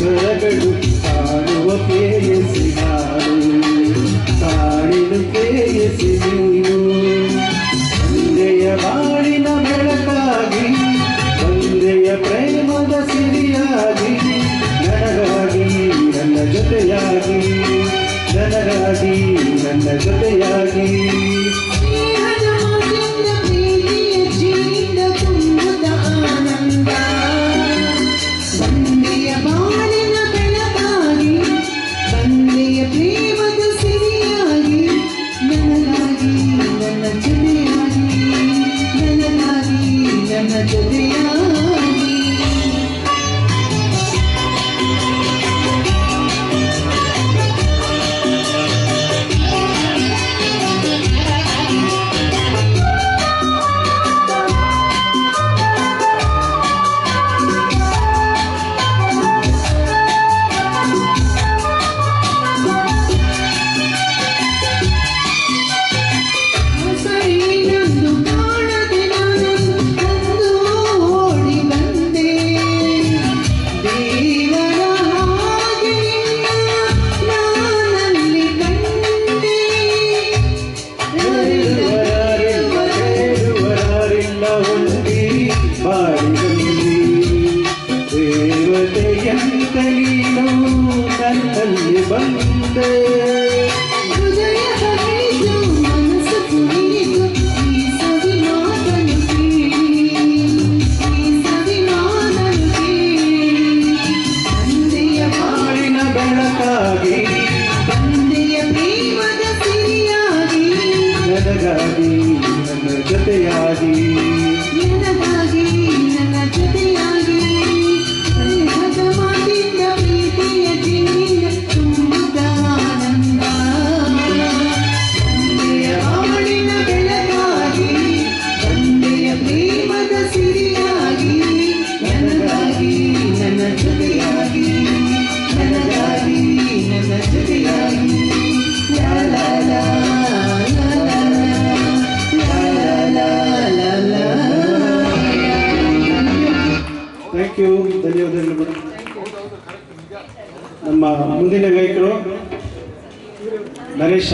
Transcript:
ಸ್ವರಗಳು ಕಾಣುವ ಪ್ರೇಯಸಿ ನಾನು ಕಾಣಿನ ಪ್ರೇಯಸಿ ನೀನು ತಂದೆಯ ಬಾಳಿನ ಬೆಳಕಾಗಿ ತಂದೆಯ ಪ್ರೇಮದ ಸಿರಿಯಾಗಿ ನನಗಾಗಿ ನನ್ನ ಜೊತೆಯಾಗಿ ನನಗಾಗಿ ನನ್ನ ಜೊತೆಯಾಗಿ ನನ್ನಲ್ಲಿ ಬಂದೆ ಹೃದಯ ಹರಿದು ಮನಸ್ಸು ಕುಣಿದು ಈ ಸವಿ ಮಾತನ್ನು ಕೇಳಿ ಈ ಸವಿ ಮಾತನ್ನು ಕೇಳಿ ತಂದೆಯ ಬಾಳಿನ ಬೆಳಕಾಗಿ ತಂದೆಯ ಪ್ರೇಮದ ಸಿರಿಯಾಗಿ ನನಗಾಗಿ ನನ್ನ ಜೊತೆಯಾಗಿ ನನಗಾಗಿ ನನ್ನ ಜೊತೆಯಾಗಿ ಥ್ಯಾಂಕ್ ಯು ಧನ್ಯವಾದಗಳು ನಮ್ಮ ಮುಂದಿನ ಗಾಯಕರು ನರೇಶ್